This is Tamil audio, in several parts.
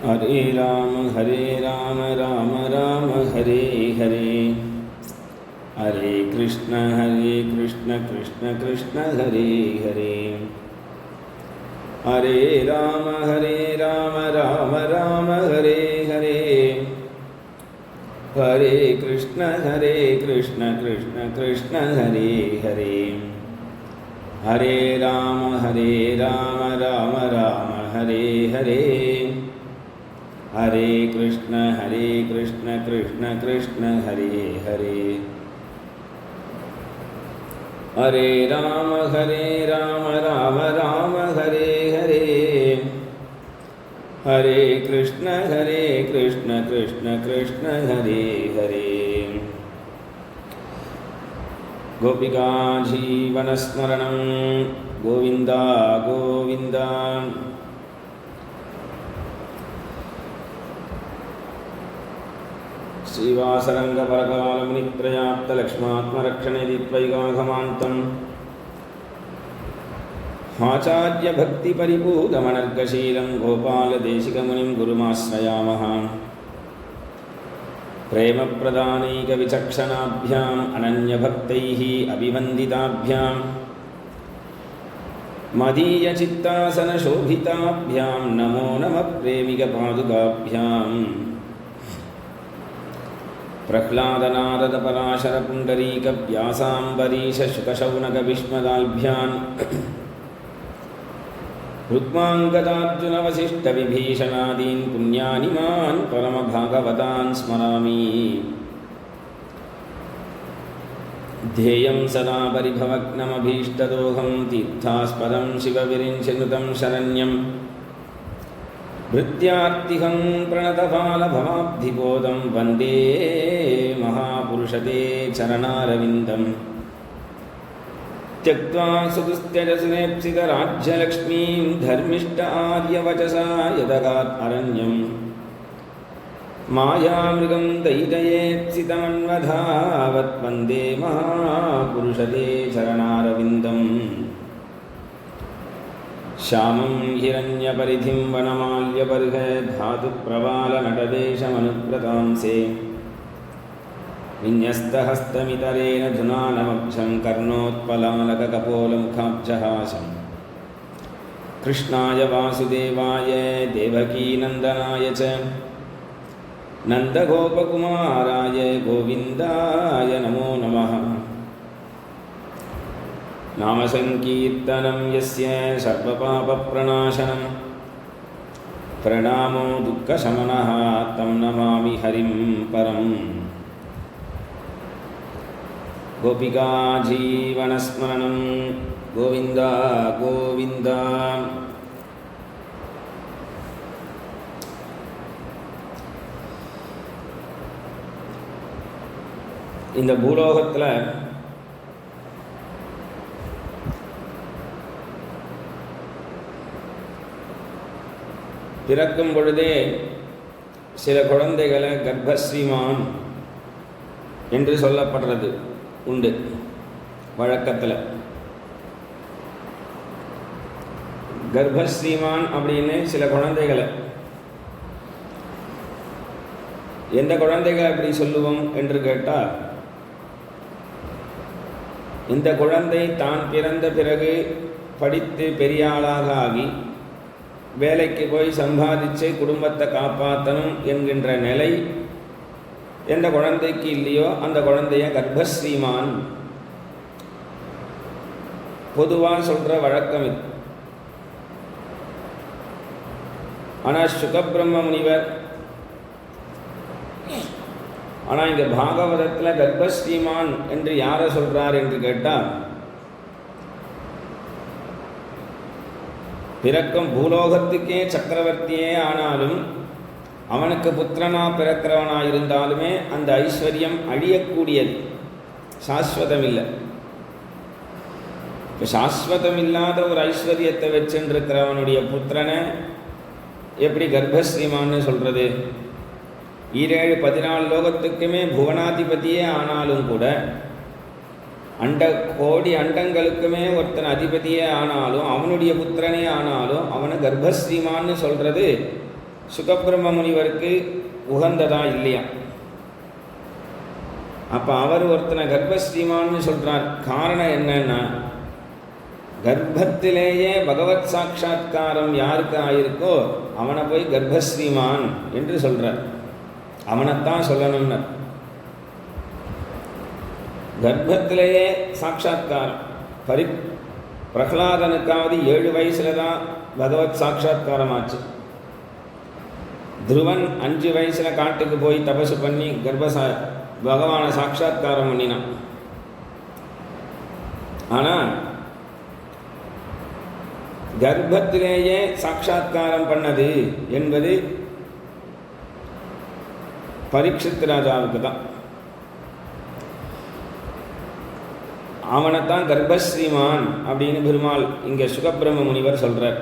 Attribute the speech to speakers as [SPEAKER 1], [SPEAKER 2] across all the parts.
[SPEAKER 1] हरे राम राम राम हरे हरे, हरे कृष्ण कृष्ण कृष्ण हरे हरे, हरे राम राम हरे हरे, हरे कृष्ण कृष्ण कृष्ण हरे हरे, हरे राम राम हरे हरे, हरे कृष्ण कृष्ण कृष्ण हरे हरे, हरे राम राम हरे हरे, हरे कृष्ण कृष्ण कृष्ण हरे हरे। गोपिका जीवनस्मरणं गोविन्दा गोविन्दा। श्रीवासरङ्गपरकालमुनित्रयाप्तलक्ष्मात्मरक्षणेदित्वैगाघमान्तम् आचार्यभक्तिपरिपूतमनर्गशीलं गोपालदेशिकमुनिं गुरुमाश्रयामः। प्रेमप्रदानैकविचक्षणाभ्याम् अनन्यभक्तैः अभिवन्दिताभ्यां मदीयचित्तासनशोभिताभ्यां नमो नमः प्रेमिकपादुकाभ्याम्। प्रह्लादनारदपराशरपुण्डरीकव्यासाम्बरीशशुकशौनकविष्मदाभ्याम् रुक्माङ्गदार्जुनवसिष्ठविभीषणादीन् पुण्यानिमान् परमभागवतान् स्मरामि। ध्येयं सदा परिभवग्नमभीष्टदोहं तीर्थास्पदं शिवविरिञ्चिनुतं शरण्यं भृत्यार्तिहं प्रणतपालभवाब्धिबोधं वन्दे महापुरुषते चरणारविन्दम्। त्यक्त्वा सुदुस्त्यजसुनेप्सितराज्यलक्ष्मीं धर्मिष्ठ आर्यवचसा यदगात् अरण्यम् मायामृगं दैतयेत्सितमन्वधावत् वन्दे महापुरुषते चरणारविन्दम्। श्यामं हिरण्यपरिधिं वनमाल्यपर्घधातुप्रवालनटवेशमनुव्रतांसे विन्यस्तहस्तमितरेण धुनानमक्षं कर्णोत्पलालककपोलमुखाब्जहासं। कृष्णाय वासुदेवाय देवकीनन्दनाय च नन्दगोपकुमाराय गोविन्दाय नमो नमः। नामसङ्कीर्तनं यस्य सर्वपापप्रणाशनं प्रणामो दुःखशमनः तं नमामि हरिं परम्। गोपिका जीवनस्मरणं गोविन्दा गोविन्दा। இந்த பூலோகத்தில் பிறக்கும் பொழுதே சில குழந்தைகளை கர்ப்பஸ்ரீமான் என்று சொல்லப்படுறது உண்டு வழக்கத்தில். கர்ப்பஸ்ரீமான் அப்படின்னு சில குழந்தைகளை, எந்த குழந்தைகளை அப்படி சொல்லுவோம் என்று கேட்டால், இந்த குழந்தை தான் பிறந்த பிறகு படித்து பெரிய ஆளாக ஆகி வேலைக்கு போய் சம்பாதிச்சு குடும்பத்தை காப்பாற்றணும் என்கின்ற நிலை எந்த குழந்தைக்கு இல்லையோ அந்த குழந்தைய கர்ப்பஸ்ரீமான் பொதுவாக சொல்கிற வழக்கம் இது. ஆனால் சுகபிரம்ம முனிவர் ஆனால் இங்கே பாகவதத்தில் கர்ப்பஸ்ரீமான் என்று யாரை சொல்கிறார் என்று கேட்டால், பிறக்கும் பூலோகத்துக்கே சக்கரவர்த்தியே ஆனாலும் அவனுக்கு புத்திரனாக பிறக்கிறவனாக இருந்தாலுமே அந்த ஐஸ்வர்யம் அழியக்கூடியது, சாஸ்வதம் இல்லை. இப்போ சாஸ்வதம் இல்லாத ஒரு ஐஸ்வர்யத்தை வச்சுருக்கிறவனுடைய புத்திரனை எப்படி கர்ப்பஸ்ரீமான்னு சொல்கிறது? 14 லோகத்துக்குமே புவனாதிபதியே ஆனாலும் கூட, கோடி அண்டங்களுக்குமே ஒருத்தன் அதிபதியே ஆனாலும், அவனுடைய புத்திரனே ஆனாலும் அவனை கர்ப்பஸ்ரீமான்னு சொல்கிறது சுகபிரம்ம முனிவருக்கு உகந்ததா இல்லையா? அப்போ அவர் ஒருத்தனை கர்ப்பஸ்ரீமான்னு சொல்கிறார். காரணம் என்னன்னா, கர்ப்பத்திலேயே பகவத் சாட்சா்காரம் யாருக்கு ஆயிருக்கோ அவனை போய் கர்ப்பஸ்ரீமான் என்று சொல்கிறார். அவனைத்தான் சொல்லணும்னு. கர்ப்பத்திலேயே சாட்சா்காரம். பிரகலாதனுக்காவது 7 வயசுல தான் பகவத் சாட்சா்காரம் ஆச்சு. துருவன் 5 வயசுல காட்டுக்கு போய் தபசு பண்ணி பகவானை சாட்சா்காரம் பண்ணினான். ஆனால் கர்ப்பத்திலேயே சாட்சா்காரம் பண்ணது என்பது பரீட்சித் ராஜாவுக்கு தான். அவனைத்தான் கர்ப்பஸ்ரீமான் அப்படின்னு பெருமாள் இங்கே சுகபிரம்ம முனிவர் சொல்கிறார்.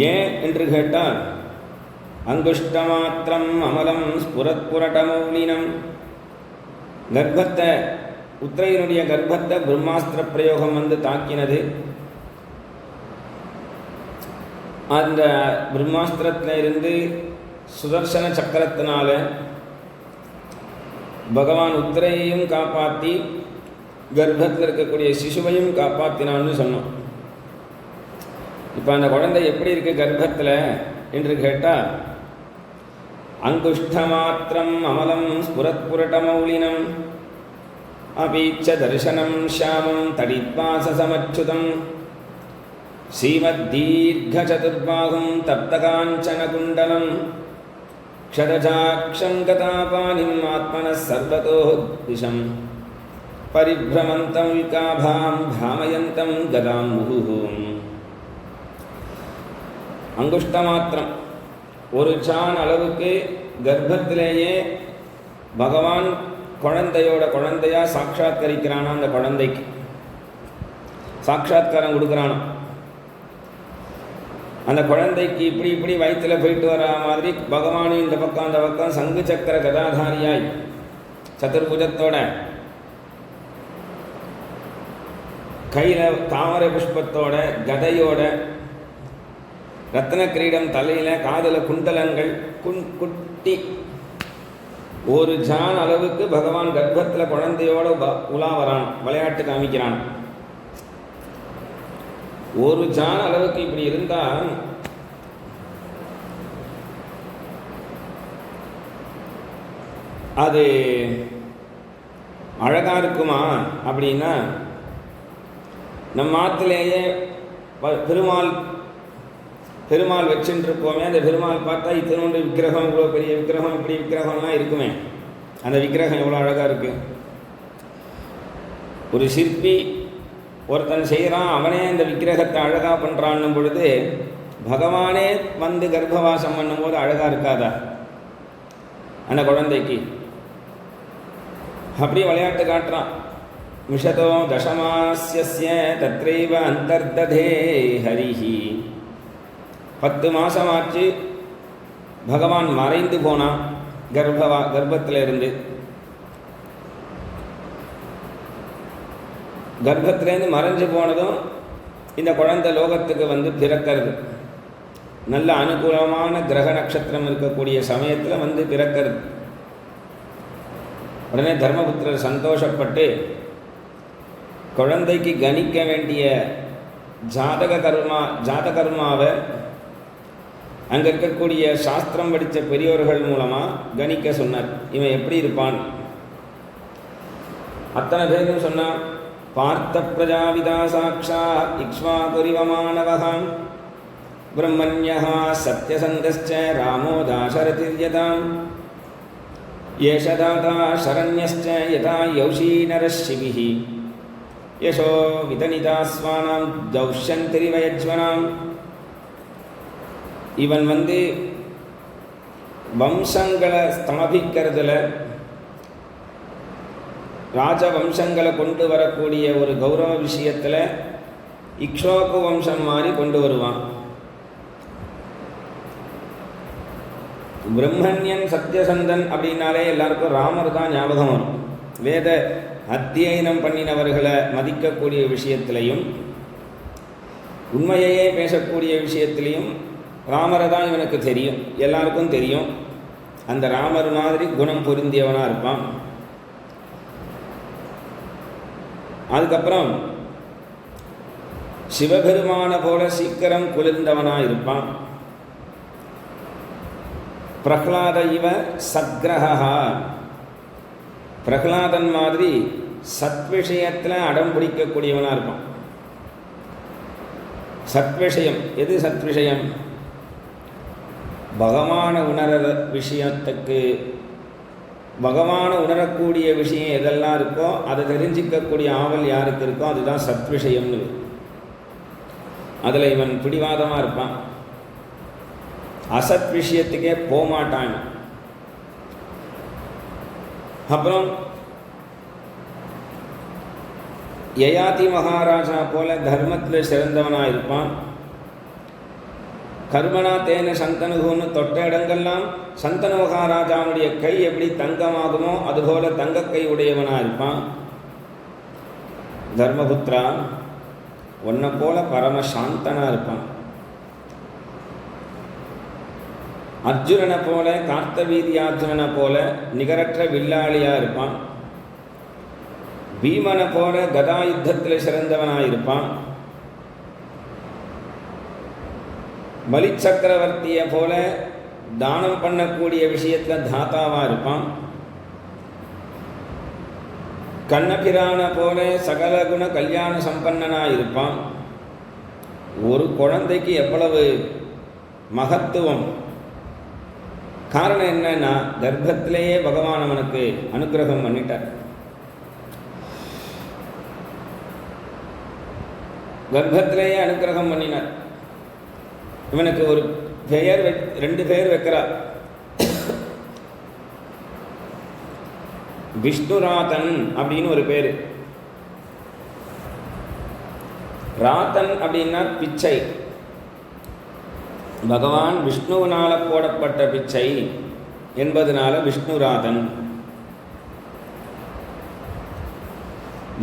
[SPEAKER 1] ஏன் என்று கேட்டால், அங்குஷ்டமாத்திரம் அமலம் ஸ்புரத்புரட்டமௌலினம். கர்ப்பத்தை, உத்திரையினுடைய கர்ப்பத்தை பிரம்மாஸ்திர பிரயோகம் வந்து தாக்கினது. அந்த பிரம்மாஸ்திரத்தில் இருந்து சுதர்சன சக்கரத்தினால பகவான் உத்திரையையும் காப்பாற்றி கர்ப்பத்தில் இருக்கக்கூடிய சிசுவையும் காப்பாற்றினான்னு சொன்னோம். இப்போ அந்த குழந்தை எப்படி இருக்கு கர்ப்பத்தில் என்று கேட்டால், அங்குஷ்டமாத்திரம் அமலம் ஸ்புரத்புரட்டமௌலினம் அபீச்ச தர்சனம் ஷியாமம் தடித்வாசசமச்சுதம் ஸ்ரீமத்தீர்ഘசதுர்பாகும் தப்தகாஞ்சனகுண்டலம் க்ஷதஜாக்ஷம் கதாபானிம் ஆத்மனः சர்வதோ திசம் பரிப்ரமந்தம் விகாபாம் பிராமயந்தம் கதாம் முகுஹும். அங்குஷ்டமாத்திரம், ஒரு சான் அளவுக்கு கர்ப்பத்திலேயே பகவான் குழந்தையா சாட்சாத்கரிக்கிறானா. அந்த குழந்தைக்கு சாட்சாத்காரம் கொடுக்குறானா. அந்த குழந்தைக்கு இப்படி இப்படி வயிற்றில் போயிட்டு வர மாதிரி பகவானும் இந்த பக்கம் அந்த பக்கம் சங்கு சக்கர கதாதாரியாய் சதுர்புஜத்தோட கையில் தாமரை புஷ்பத்தோட கதையோட ரத்ன கிரீடம் தலையில் காதில் குண்டலங்கள் குட்டி ஒரு ஜான் அளவுக்கு பகவான் கர்ப்பத்தில் குழந்தையோட உலா வரான், விளையாட்டு காமிக்கிறான். ஒரு ஜான் அளவுக்கு இப்படி இருந்தால் அது அழகா இருக்குமா அப்படின்னா, நம்ம ஆத்திலேயே பெருமாள் வச்சுட்டு இருப்போமே, அந்த பெருமாள் பார்த்தா இத்தனோண்டு விக்கிரகம், இவ்வளோ பெரிய விக்கிரகம், இப்படி விக்கிரகம்லாம் இருக்குமே, அந்த விக்கிரகம் எவ்வளோ அழகாக இருக்குது. ஒரு சிற்பி ஒருத்தன் செய்கிறான், அவனே அந்த விக்கிரகத்தை அழகாக பண்ணுறான்னும் பொழுது பகவானே வந்து கர்ப்பவாசம் பண்ணும்போது அழகாக இருக்காதா அந்த குழந்தைக்கு? அப்படியே விளையாட்டு காட்டுறான். மிஷதோ தசமாஸ்ய தத்ரைவ அந்தர்ததே ஹரிஹி. 10 மாதமாச்சு, பகவான் மறைந்து போனான் கர்ப்பத்தில் இருந்து. கர்ப்பத்திலேருந்து மறைஞ்சு போனதும் இந்த குழந்தை லோகத்துக்கு வந்து பிறக்கிறது. நல்ல அனுகூலமான கிரக நட்சத்திரம் இருக்கக்கூடிய சமயத்தில் வந்து பிறக்கிறது. உடனே தர்மபுத்திரர் சந்தோஷப்பட்டு குழந்தைக்கு கணிக்க வேண்டிய ஜாதகர்மாவை அங்கே இருக்கக்கூடிய சாஸ்திரம் படித்த பெரியோர்கள் மூலமாக கணிக்க சொன்னார். இவன் எப்படி இருப்பான்? அத்தனை பேரும் சொன்னான். பார்த்த பிரஜாவிதா சாட்சா இக்ஷ்வாகுரிவமானவகாம் பிரம்மண்யः சத்யசந்தஸ்ச ராமோ தாசரதிர்யதாம் ஏஷதாதா சரண்யஸ்ச யதா யௌஷீனரஷிபிः யசோ விதனிதாஸ்வானாம் தௌஷ்யந்திரிவயஜ்வனாம். இவன் வந்து வம்சங்களை ஸ்தாபிக்கிறதுல, ராஜவம்சங்களை கொண்டு வரக்கூடிய ஒரு கௌரவ விஷயத்தில் இக்ஷ்வாகு வம்சம் மாதிரி கொண்டு வருவான். பிரம்மண்யன் சத்யசந்தன் அப்படின்னாலே எல்லாருக்கும் ராமர் தான் ஞாபகம் வரும். வேத அத்தியனம் பண்ணினவர்களை மதிக்கக்கூடிய விஷயத்திலையும் உண்மையையே பேசக்கூடிய விஷயத்திலையும் ராமரை தான் இவனுக்கு தெரியும், எல்லாருக்கும் தெரியும். அந்த ராமர் மாதிரி குணம் பொருந்தியவனாக இருப்பான். அதுக்கப்புறம் சிவபெருமான போல சீக்கிரம் குளிர்ந்தவனாக இருப்பான். பிரஹ்லாத இவ சத்கிரகா, பிரஹ்லாதன் மாதிரி சத்விஷயத்தில் அடம் பிடிக்கக்கூடியவனாக இருப்பான். சத்விஷயம் எது? சத்விஷயம் பகவானை உணர விஷயத்துக்கு, பகவானை உணரக்கூடிய விஷயம் எதெல்லாம் இருக்கோ அதை தெரிஞ்சிக்கக்கூடிய ஆவல் யாருக்கு இருக்கோ அதுதான் சத்விஷயம்னு. அதில் இவன் பிடிவாதமாக இருப்பான். அசத் விஷயத்துக்கே போகமாட்டான். அப்புறம் யயாதி மகாராஜா போல தர்மத்தில் சிறந்தவனாக இருப்பான். கர்மனா தேன சந்தனுகுன்னு தொட்ட இடங்கள்லாம் சந்தனு மகாராஜாவுடைய கை எப்படி தங்கமாகுமோ அதுபோல தங்க கை உடையவனாக இருப்பான். தர்மபுத்திரா, உன்னை போல பரமசாந்தனாக இருப்பான். அர்ஜுனனை போல, கார்த்தவீரியார்ஜுனனை போல நிகரற்ற வில்லாளியாக இருப்பான். பீமனை போல கதா யுத்தத்தில் சிறந்தவனாக இருப்பான். பலி சக்கரவர்த்தியை போல தானம் பண்ணக்கூடிய விஷயத்தில் தாத்தாவாக இருப்பான். கண்ணபிரானை போல சகல குண கல்யாண சம்பன்னனாக இருப்பான். ஒரு குழந்தைக்கு எவ்வளவு மகத்துவம்! காரணம் என்னன்னா, கர்ப்பத்திலேயே பகவான் அவனுக்கு அனுகிரகம் பண்ணிட்டார். கர்ப்பத்திலேயே அனுகிரகம் பண்ணினார். இவனுக்கு ஒரு பெயர், 2 பேர் வைக்கிறார். விஷ்ணுராதன் அப்படின்னு ஒரு பேர். ராதன் அப்படின்னா பிச்சை. பகவான் விஷ்ணுவினால போடப்பட்ட பிச்சை என்பதனால விஷ்ணுராதன்.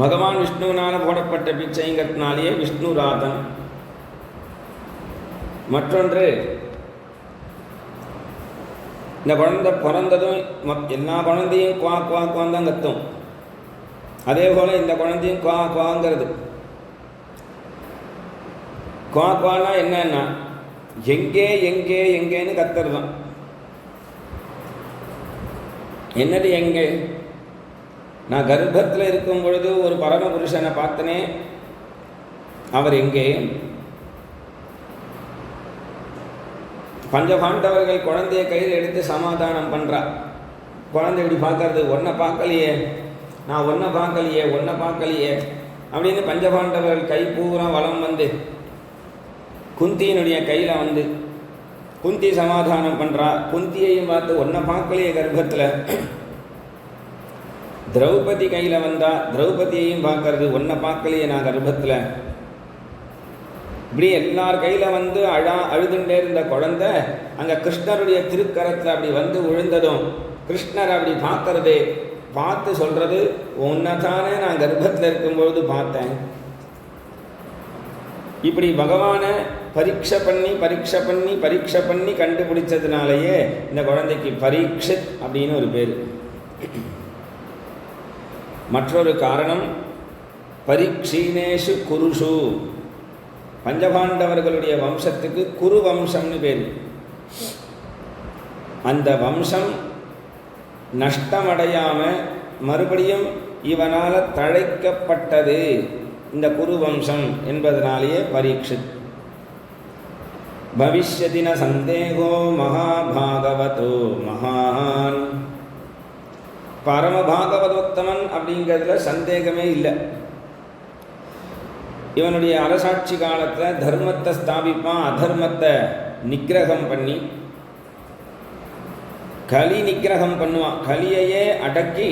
[SPEAKER 1] பகவான் விஷ்ணுவினால போடப்பட்ட பிச்சைங்கிறதுனாலேயே விஷ்ணுராதன். மற்றொன்று, இந்த குழந்தை பிறந்ததும் எல்லா குழந்தையும் குவா குவா குவான் தான் கத்தும். அதே போல் இந்த குழந்தையும் குவா குவாங்கிறது. குவா குவானா என்னன்னா எங்கே எங்கே எங்கேன்னு கத்துறது தான். என்னது எங்கே? நான் கர்ப்பத்தில் இருக்கும் பொழுது ஒரு பரமபுருஷனை பார்த்தனே, அவர் எங்கே? பஞ்சபாண்டவர்கள் குழந்தைய கையில் எடுத்து சமாதானம் பண்ணுறா. குழந்தை இப்படி பார்க்கறது, ஒன்றை பார்க்கலையே, நான் ஒன்றை பார்க்கலையே, ஒன்றை பார்க்கலையே அப்படின்னு பஞ்சபாண்டவர்கள் கை பூரா வலம் வந்து குந்தியினுடைய கையில் வந்து குந்தி சமாதானம் பண்ணுறா. குந்தியையும் பார்த்து ஒன்றை பார்க்கலையே கர்ப்பத்தில். திரௌபதி கையில் வந்தா, திரௌபதியையும் பார்க்கறது, ஒன்றை பார்க்கலையே நான் கர்ப்பத்தில். இப்படி எல்லார் கையில் வந்து அழுதுண்டே இருந்த குழந்தை அங்கே கிருஷ்ணருடைய திருக்கரத்தில் அப்படி வந்து விழுந்ததும் கிருஷ்ணர் அப்படி பார்க்கறது, பார்த்து சொல்கிறது, உன்னைத்தானே நான் கர்ப்பத்தில் இருக்கும்பொழுது பார்த்தேன். இப்படி பகவானை பரீட்சை பண்ணி கண்டுபிடிச்சதுனாலேயே இந்த குழந்தைக்கு பரீட்சித் அப்படின்னு ஒரு பேர். மற்றொரு காரணம், பரீட்சீனேஷு குருஷு. பஞ்சபாண்டவர்களுடைய வம்சத்துக்கு குரு வம்சம்னு பேர். அந்த வம்சம் நஷ்டமடையாமல் மறுபடியும் இவனால் தழைக்கப்பட்டது இந்த குரு வம்சம் என்பதனாலேயே பரீட்சித். பவிஷ்யதி ந சந்தேகோ மகாபாகவதோ மகான். பரமபாகவதோத்தமன் அப்படிங்கிறதுல சந்தேகமே இல்லை. இவனுடைய அரசாட்சி காலத்தில் தர்மத்தை ஸ்தாபிப்பான், அதர்மத்தை நிக்கிரகம் பண்ணி கலி நிக்கிரகம் பண்ணுவான். கலியையே அடக்கி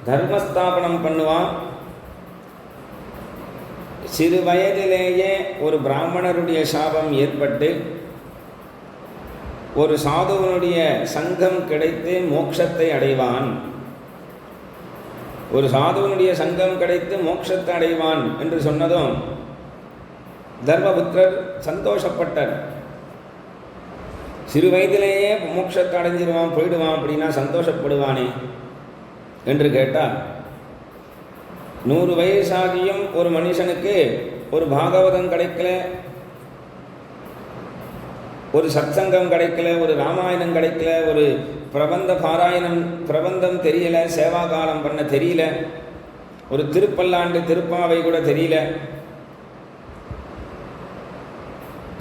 [SPEAKER 1] தர்மஸ்தாபனம் பண்ணுவான். சிறு வயதிலேயே ஒரு பிராமணருடைய சாபம் ஏற்பட்டு ஒரு சாதுவனுடைய சங்கம் கிடைத்து மோட்சத்தை அடைவான். ஒரு சாதுவனுடைய சங்கம் கிடைத்து மோட்சத்தை அடைவான் என்று சொன்னதும் தர்மபுத்திரர் சந்தோஷப்பட்டார். சிறு வயதிலேயே மோட்சத்தை அடைஞ்சிருவான் போயிடுவான் அப்படின்னா சந்தோஷப்படுவானே என்று கேட்டால், 100 வயசாகியும் ஒரு மனுஷனுக்கு ஒரு பாகவதம் கிடைக்கல, ஒரு சத்சங்கம் கிடைக்கல, ஒரு ராமாயணம் கிடைக்கல, ஒரு பிரபந்த பாராயணம் பிரபந்தம் தெரியல, சேவா காலம் பண்ண தெரியல, ஒரு திருப்பல்லாண்டு திருப்பாவை கூட தெரியல,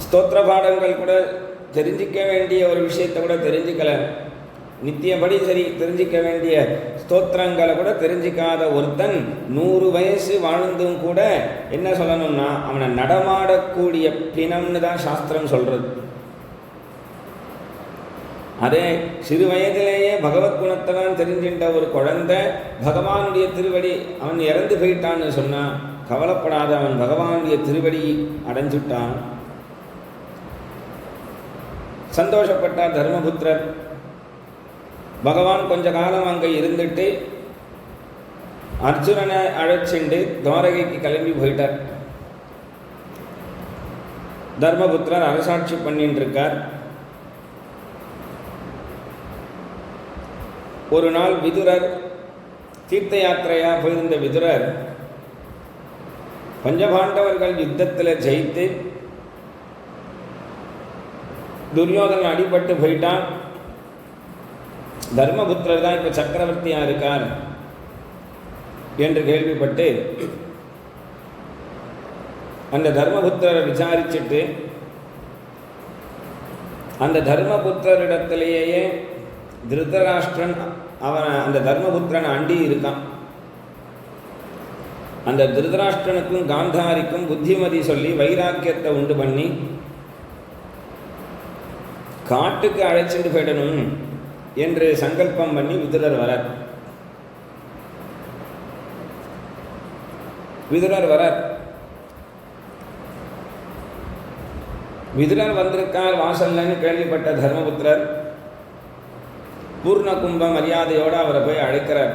[SPEAKER 1] ஸ்தோத்திர பாடங்கள் கூட தெரிஞ்சிக்க வேண்டிய ஒரு விஷயத்தை கூட தெரிஞ்சிக்கல, நித்தியபடி சரி தெரிஞ்சிக்க வேண்டிய ஸ்தோத்திரங்களை கூட தெரிஞ்சிக்காத ஒருத்தன் 100 வயசு வாழ்ந்தும் கூட என்ன சொல்லணும்னா அவனை நடமாடக்கூடிய பிணம்னு தான் சாஸ்திரம் சொல்றது. அதே சிறு வயதிலேயே பகவத் குணத்தை தான் தெரிஞ்சின்ற ஒரு குழந்தை பகவானுடைய திருவடி அவன் இறந்து போயிட்டான்னு சொன்னா கவலைப்படாத, அவன் பகவானுடைய திருவடி அடைஞ்சுட்டான். சந்தோஷப்பட்டார் தர்மபுத்திரர். பகவான் கொஞ்ச காலம் அங்கே இருந்துட்டு அர்ஜுனனை அழைச்சிண்டு துவாரகைக்கு கிளம்பி போயிட்டார். தர்மபுத்திரர் அரசாட்சி பண்ணிட்டு இருக்கார். ஒரு நாள் விதுரர் தீர்த்த யாத்திரையா போயிருந்த விதுரர் பஞ்சபாண்டவர்கள் யுத்தத்தில் ஜெயித்து துரியோதனன் அடிபட்டு போயிட்டான். தர்மபுத்திரர் தான் இப்போ சக்கரவர்த்தியா இருக்கார் என்று கேள்விப்பட்டு அந்த தர்மபுத்திரரை விசாரிச்சுட்டு அந்த தர்மபுத்திரரிடத்திலேயே திருதராஷ்டிரன் அவன் அந்த தர்மபுத்திரன் அண்டி இருக்கான். அந்த திருதராஷ்டிரனுக்கும் காந்தாரிக்கும் புத்திமதி சொல்லி வைராக்கியத்தை உண்டு பண்ணி காட்டுக்கு அழைச்சிட்டு போயிடணும் என்று சங்கல்பம் பண்ணி விதுரர் வரார். விதுரர் வந்திருக்கார் வாசல்லன்னு கேள்விப்பட்ட தர்மபுத்திரர் பூர்ண கும்ப மரியாதையோடு அவரை போய் அழைக்கிறார்.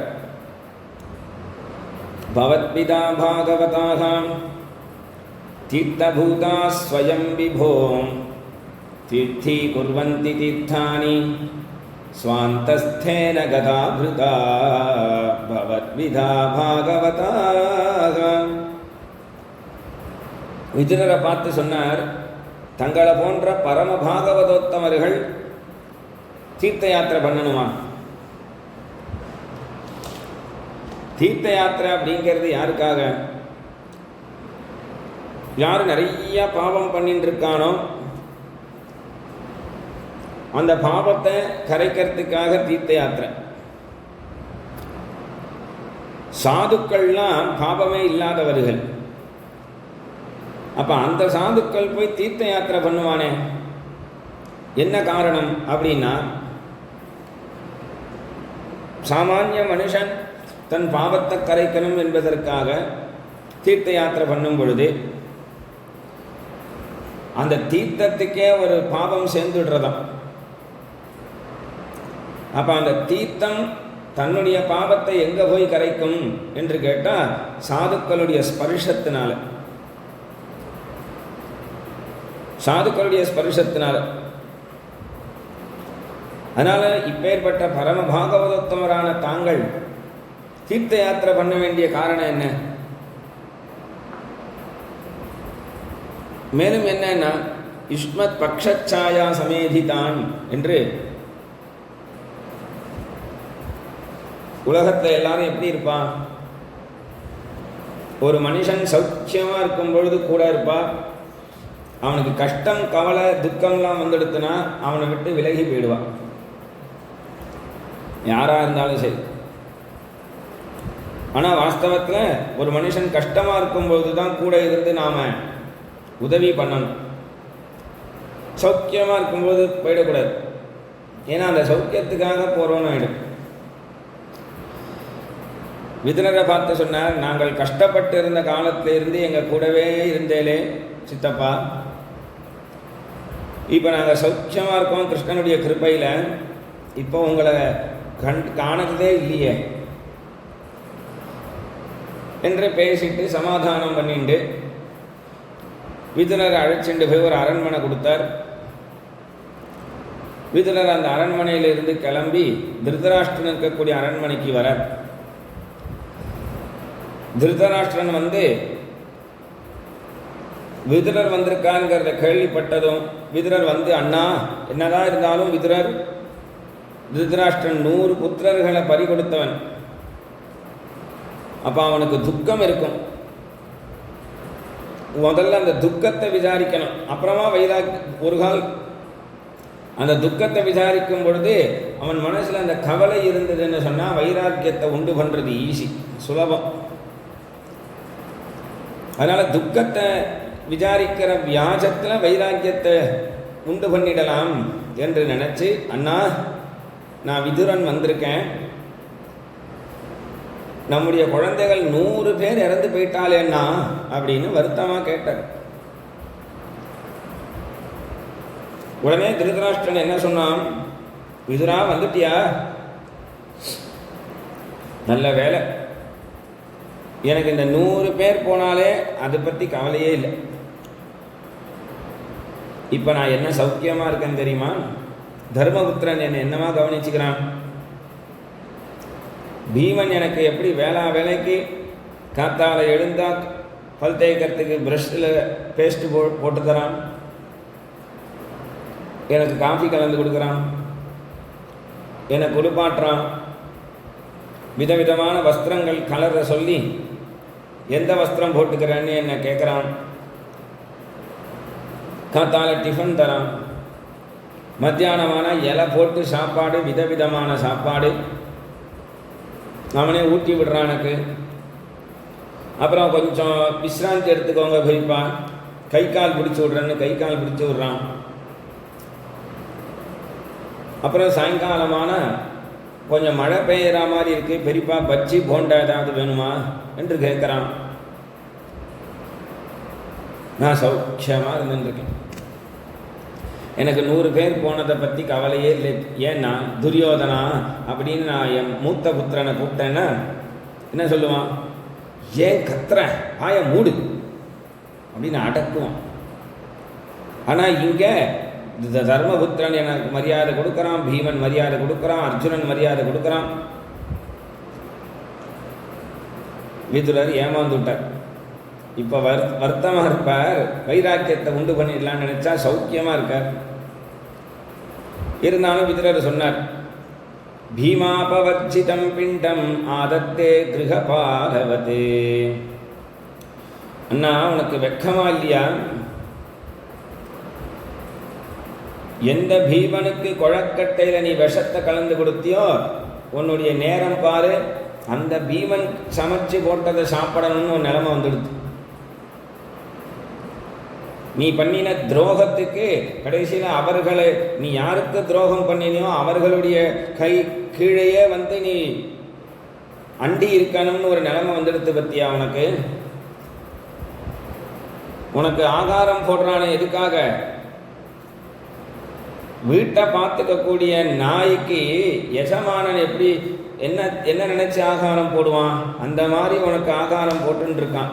[SPEAKER 1] பவத்பிதா பாகவதாம் தீர்த்தபூதா ஸ்வயம் விபோம் தீர்த்தி குர்வந்தி தீர்த்தானி ஸ்வாந்தஸ்தேன கதாபிருதா பவத்விதா பாகவதாக. விதுரரை பார்த்து சொன்னார், தங்களை போன்ற பரம பாகவதோத்தமர்கள் தீர்த்த யாத்திரை பண்ணணுமா? தீர்த்த யாத்திரை அப்படிங்கிறது யாருக்காக? யார் நிறைய பாவம் பண்ணிட்டு இருக்கானோ அந்த பாவத்தை கரைக்கிறதுக்காக தீர்த்த யாத்திரை. சாதுக்கள்லாம் பாவமே இல்லாதவர்கள். அப்ப அந்த சாதுக்கள் போய் தீர்த்த யாத்திரை பண்ணுவானே, என்ன காரணம் அப்படின்னா, சாமானிய மனுஷன் தன் பாவத்தை கரைக்கணும் என்பதற்காக தீர்த்த யாத்திரை பண்ணும் பொழுது அந்த தீர்த்தத்துக்கே ஒரு பாவம் சேர்ந்துடுறதாம். அப்ப அந்த தீர்த்தம் தன்னுடைய பாவத்தை எங்க போய் கரைக்கும் என்று கேட்டால் சாதுக்களுடைய ஸ்பர்ஷத்தினால. அதனால இப்பேற்பட்ட பரம பாகவதோத்தமரான தாங்கள் தீர்த்த யாத்திரை பண்ண வேண்டிய காரணம் என்ன? மேலும் என்னன்னா, யுஷ்மத் பக்ஷாயா சமேதிதான் என்று உலகத்தில் எல்லாரும் எப்படி இருப்பான்? ஒரு மனுஷன் சௌக்கியமா இருக்கும் பொழுது கூட இருப்பான். அவனுக்கு கஷ்டம் கவலை துக்கம்லாம் வந்துடுத்துனா அவனை விட்டு விலகி போயிடுவான், யாரா இருந்தாலும் சரி. ஆனால் வாஸ்தவத்தில் ஒரு மனுஷன் கஷ்டமாக இருக்கும்பொழுது தான் கூட இருந்து நாம் உதவி பண்ணணும். சௌக்கியமாக இருக்கும்போது போயிடக்கூடாது. ஏன்னா அந்த சௌக்கியத்துக்காக போகிறோன்னு ஆகிடும். விதுரரை பார்த்து சொன்னார், நாங்கள் கஷ்டப்பட்டு இருந்த காலத்திலிருந்து எங்கள் கூடவே இருந்தேலே சித்தப்பா, இப்போ நாங்கள் சௌக்கியமாக இருக்கோம் கிருஷ்ணனுடைய கிருபையில். இப்போ உங்களை காணதே இல்லையே என்று பேசிட்டு சமாதானம் பண்ணிட்டு விதுரரை அழைச்சிட்டு போய் ஒரு அரண்மனை கொடுத்தார். விதுரர் அந்த அரண்மனையிலிருந்து கிளம்பி திருதராஷ்டிரன் இருக்கக்கூடிய அரண்மனைக்கு வர, திருதராஷ்டிரன் வந்து விதுரர் வந்திருக்காங்கிறத கேள்விப்பட்டதும் விதுரர் வந்து, அண்ணா என்னதான் இருந்தாலும் விதுரர் திருதராஷ்டிரன் 100 புத்திரர்களை பறி கொடுத்தவன். அப்போ அவனுக்கு துக்கம் இருக்கும். முதல்ல அந்த துக்கத்தை விசாரிக்கணும், அப்புறமா ஒரு கால் அந்த துக்கத்தை விசாரிக்கும் பொழுது அவன் மனசில் அந்த கவலை இருந்ததுன்னு சொன்னால் வைராக்கியத்தை உண்டு பண்ணுறது ஈஸி, சுலபம். அதனால் துக்கத்தை விசாரிக்கிற வியாஜத்தில் வைராக்கியத்தை உண்டு பண்ணிடலாம் என்று நினச்சி, அண்ணா நான் விதுரன் வந்திருக்கேன், நம்முடைய குழந்தைகள் 100 பேர் இறந்து போயிட்டாலேன்னா அப்படின்னு வருத்தமாக கேட்டார். உடனே திருதராஷ்டிரன் என்ன சொன்னான், விதுரா வந்துட்டியா, நல்ல வேலை, எனக்கு இந்த 100 பேர் போனாலே அதை பற்றி கவலையே இல்லை. இப்போ நான் என்ன சௌக்கியமாக இருக்கேன்னு தெரியுமா, தர்மபுத்திரன் என்னை என்னமா கவனிச்சுக்கிறான், பீமன் எனக்கு எப்படி வேலைக்கு காத்தால எழுந்தா பல் தேய்க்கிறதுக்கு ப்ரஷ்ஷில் பேஸ்ட்டு போட்டு தரான், எனக்கு காஃபி கலந்து கொடுக்குறான், என்னை குளிப்பாட்டுறான், விதவிதமான வஸ்திரங்கள் கலரை சொல்லி எந்த வஸ்திரம் போட்டுக்கிறேன்னு என்னை கேட்குறான், காத்தால டிஃபன் தரான், மத்தியானமான இலை போட்டு சாப்பாடு, விதவிதமான சாப்பாடு அவனே ஊட்டி விடுறான் எனக்கு. அப்புறம் கொஞ்சம் விஸ்ராந்தி எடுத்துக்கோங்க பெரியப்பா, கை கால் பிடிச்சி விட்றேன்னு கை கால் பிடிச்சி விட்றான். அப்புறம் சாயங்காலமான கொஞ்சம் மழை பெய்கிற மாதிரி இருக்குது பெரியப்பா, பச்சி போண்டா ஏதாவது வேணுமா என்று கேட்குறான். நான் சௌக்கியமாக இருந்துருக்கேன், எனக்கு 100 பேர் போனதை பற்றி கவலையே இல்லை. ஏன்னா துரியோதனா அப்படின்னு நான் என் மூத்த புத்திரனை கூப்பிட்டேன்னா என்ன சொல்லுவான், ஏன் கத்துற, ஆய மூடு அப்படின்னு அடக்குவான். ஆனால் இங்கே தர்மபுத்திரன் எனக்கு மரியாதை கொடுக்குறான், பீமன் மரியாதை கொடுக்குறான், அர்ஜுனன் மரியாதை கொடுக்குறான். விதுரர் ஏமாந்து விட்டார். இப்போ வருத்தமாக இருப்பார், வைராக்கியத்தை உண்டு பண்ணிடலான்னு நினச்சா சௌக்கியமாக இருக்கார். இருந்தாலும் விதுரர் சொன்னார், பீமாபவர்ஜிதம் பிண்டம் ஆதத்தே கிருஹபாலவதே. அண்ணா உனக்கு வெக்கமா இல்லையா, எந்த பீமனுக்கு குழக்கட்டையில் நீ விஷத்தை கலந்து கொடுத்தியோ உன்னுடைய நேரம் பாரு, அந்த பீமன் சமைச்சு போட்டதை சாப்பிடணும்னு ஒரு நிலைமை வந்துடுது. நீ பண்ணின துரோகத்துக்கு கடைசியில் அவர்களை நீ யாருக்கு துரோகம் பண்ணினியோ அவர்களுடைய கை கீழேயே வந்து நீ அண்டி இருக்கணும்னு ஒரு நிலைமை வந்துடுத்து பத்தியா. உனக்கு ஆகாரம் போடுறானே எதுக்காக, வீட்டை பார்த்துக்கக்கூடிய நாய்க்கு எஜமானன் எப்படி என்ன நினைச்சு ஆகாரம் போடுவான், அந்த மாதிரி உனக்கு ஆகாரம் போட்டுன்னு இருக்கான்.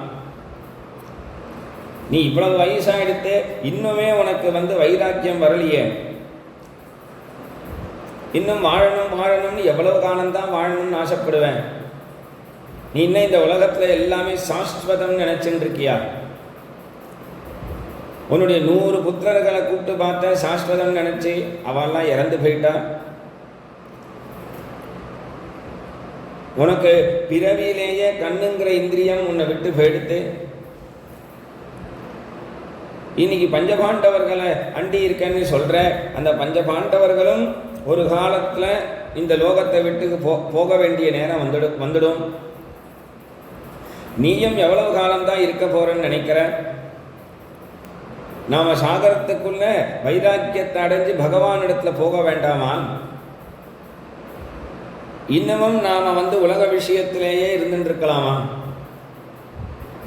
[SPEAKER 1] நீ இவ்வளவு வயசாகிடுத்து இன்னுமே உனக்கு வைராக்கியம் வரலையே, இன்னும் வாழணும்னு எவ்வளவு காலம்தான் வாழணும்னு ஆசைப்படுவேன். நீ இன்னும் இந்த உலகத்தில் எல்லாமே சாஸ்வதம் நினைச்சுட்டு இருக்கியா, உன்னுடைய 100 புத்திரர்களை கூப்பிட்டு பார்த்த சாஸ்வதம் நினைச்சு அவெல்லாம் இறந்து போயிட்டா. உனக்கு பிறவியிலேயே கண்ணுங்கிற இந்திரியம் உன்னை விட்டு போயிடுத்து. இன்னைக்கு பஞ்சபாண்டவர்களை அண்டி இருக்கன்னு சொல்ற, அந்த பஞ்சபாண்டவர்களும் ஒரு காலத்தில் இந்த லோகத்தை விட்டு போக வேண்டிய நேரம் வந்துடும். நீயும் எவ்வளவு காலம்தான் இருக்க போறன்னு நினைக்கிற. நாம சாகரத்துக்குள்ள வைராக்கியத்தை அடைஞ்சு பகவானிடத்துல போக வேண்டாமா? இன்னமும் நாம உலக விஷயத்திலேயே இருந்துட்டு இருக்கலாமா?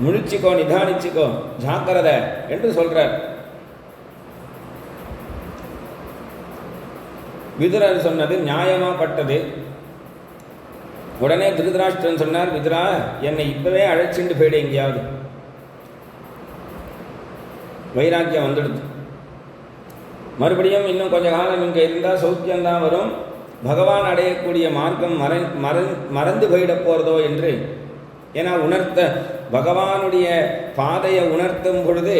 [SPEAKER 1] முழிச்சிக்கோ, நிதானிச்சுக்கோ, ஜாக்கிரதை என்று சொல்றார். விதுரர் சொன்னது நியாயமாப்பட்டது. உடனே திருதராஷ்டிரன் சொன்னார், விதுரா என்னை இப்பவே அழைச்சிட்டு போயிடு, எங்கேயாவது வைராக்கியம் வந்துடுது. மறுபடியும் இன்னும் கொஞ்ச காலம் இங்கே இருந்தால் சௌக்கியம்தான் வரும், பகவான் அடையக்கூடிய மார்க்கம் மறந்து போயிடப் போகிறதோ என்று. ஏன்னா பகவானுடைய பாதையை உணர்த்தும் பொழுது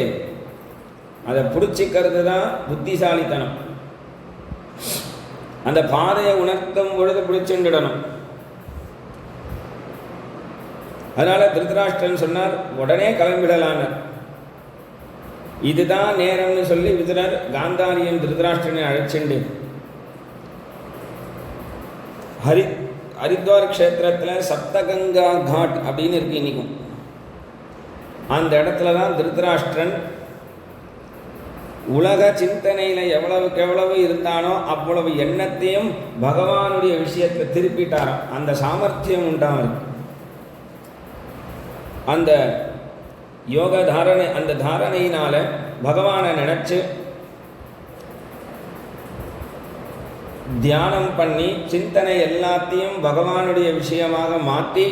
[SPEAKER 1] அதை பிடிச்சிக்கிறது தான் புத்திசாலித்தனம். அந்த பாதையை உணர்த்தும் பொழுது பிடிச்சுடணும். அதனால திருதராஷ்டிரன் சொன்னார், உடனே கிளம்பிடலான்னார். இதுதான் நேரம்னு சொல்லி விதுரர் காந்தாரியும் திருதராஷ்டிரனை அழைச்சிண்டு ஹரித்வார் க்ஷேத்திரத்தில் சப்தகங்கா காட் அப்படின்னு இருக்கு இன்னைக்கும். அந்த இடத்துல தான் திருதராஷ்டிரன் உலக சிந்தனையில் எவ்வளவுக்கு எவ்வளவு இருந்தானோ அவ்வளவு எண்ணத்தையும் பகவானுடைய விஷயத்தில் திருப்பிட்டாராம். அந்த சாமர்த்தியம் உண்டாகும். அந்த யோக தாரணை, அந்த தாரணையினால பகவானை நினைச்சு தியானம் பண்ணி சிந்தனை எல்லாத்தையும் பகவானுடைய விஷயமாக மாற்றி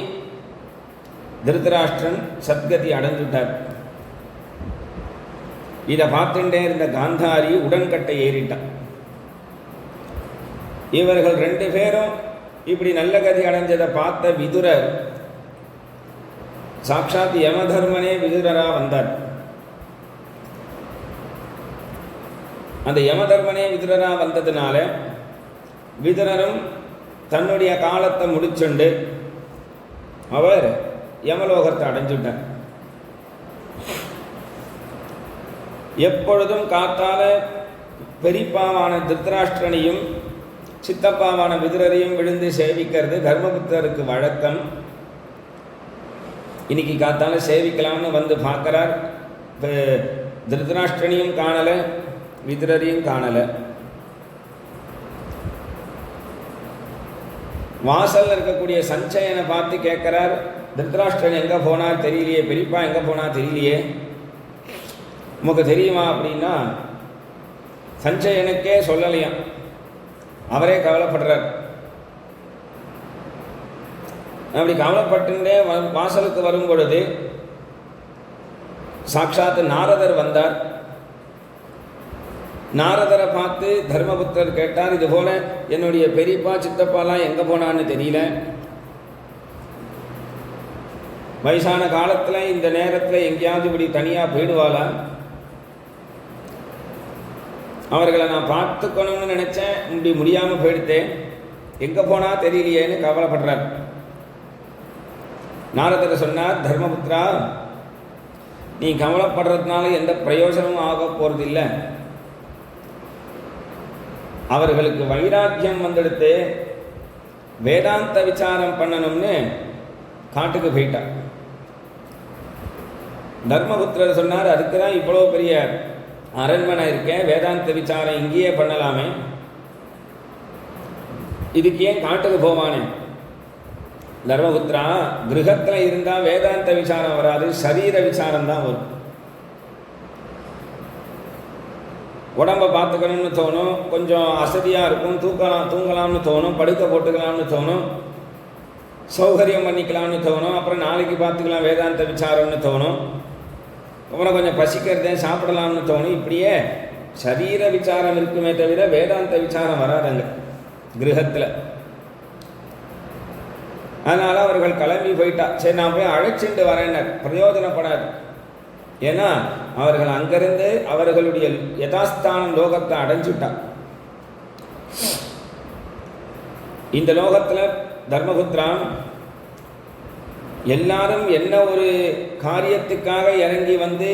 [SPEAKER 1] திருதராஷ்டிரன் சத்கதி அடைஞ்சுட்டார். இதை பார்த்துட்டே இருந்த காந்தாரி உடன்கட்டை ஏறிட்டான். இவர்கள் 2 பேரும் இப்படி நல்ல கதி அடைஞ்சதை பார்த்த விதுரர் சாட்சாத் யமதர்மனே விதுரரா வந்தார். அந்த யமதர்மனே விதுரரா வந்ததுனால விதுரரும் தன்னுடைய காலத்தை முடிச்சுண்டு அவர் யமலோகத்தை அடைஞ்சுட்டார். எப்பொழுதும் காத்தால பெரியப்பாவான திருதராஷ்டிரனையும் சித்தப்பாவான விதுரரையும் விழுந்து சேவிக்கிறது தர்மபுத்திரருக்கு வழக்கம். இன்னைக்கு காத்தால சேவிக்கலாம்னு வந்து பார்க்கிறார். திருதராஷ்டிரனையும் காணலை, விதுரரையும் காணலை. வாசல்ல இருக்கக்கூடிய சஞ்சயனை பார்த்து கேட்கிறார், திருதராஷ்டிரன் எங்கே போனார் தெரியலையே, பெரியப்பா எங்கே போனார் தெரியலையே, உமக்கு தெரியுமா அப்படின்னா சஞ்சயனுக்கே சொல்லலையாம். அவரே கவலைப்படுறார். அப்படி கவலைப்பட்டுட்டே வாசலுக்கு வரும் பொழுது சாட்சாத் நாரதர் வந்தார். நாரதரை பார்த்து தர்மபுத்திரர் கேட்டார், இது போல என்னுடைய பெரியப்பா சித்தப்பாலாம் எங்கே போனான்னு தெரியல, வயசான காலத்தில் இந்த நேரத்தில் எங்கேயாவது இப்படி தனியாக போயிடுவாளா, அவர்களை நான் பார்த்துக்கணும்னு நினச்சேன், இப்படி முடியாமல் போயிடுத்தேன், எங்கே போனால் தெரியலையேன்னு கவலைப்படுறார். நாரதர் சொன்னார், தர்மபுத்திரா, நீ கவலைப்படுறதுனால எந்த பிரயோஜனமும் ஆக போகிறதில்லை. அவர்களுக்கு வைராக்கியம் வந்துடுத்து வேதாந்த விசாரம் பண்ணணும்னு காட்டுக்கு போயிட்டார். தர்மபுத்திரர் சொன்னார், அதுக்கு தான் இவ்வளோ பெரிய அரண்மனை இருக்கேன், வேதாந்த விசாரம் இங்கேயே பண்ணலாமே, இதுக்கு ஏன் காட்டுக்கு போவானே. தர்மபுத்திரா, கிரகத்தில் இருந்தால் வேதாந்த விசாரம் வராது, சரீர விசாரம் தான் வரும். உடம்பை பார்த்துக்கணும்னு தோணும், கொஞ்சம் அசதியாக இருக்கும், தூங்கலாம்னு தோணும், படுக்க போட்டுக்கலாம்னு தோணும், சௌகரியம் பண்ணிக்கலாம்னு தோணும், அப்புறம் நாளைக்கு பார்த்துக்கலாம் வேதாந்த விசாரம்னு தோணும், அப்புறம் கொஞ்சம் பசிக்கிறதே சாப்பிடலாம்னு தோணும். இப்படியே சரீர விசாரம் இருக்குமே தவிர வேதாந்த விசாரம் வராதுங்க கிரகத்தில். அதனால் அவர்கள் கிளம்பி போயிட்டா. சரி, நான் போய் அழைச்சிட்டு வரேன்னர். பிரயோஜனப்படாது. ஏன்னா அவர்கள் அங்கிருந்து அவர்களுடைய யதாஸ்தானம் லோகத்தை அடைஞ்சுட்டா. இந்த லோகத்தில் தர்மபுத்திரான் எல்லாரும் என்ன ஒரு காரியத்துக்காக இறங்கி வந்து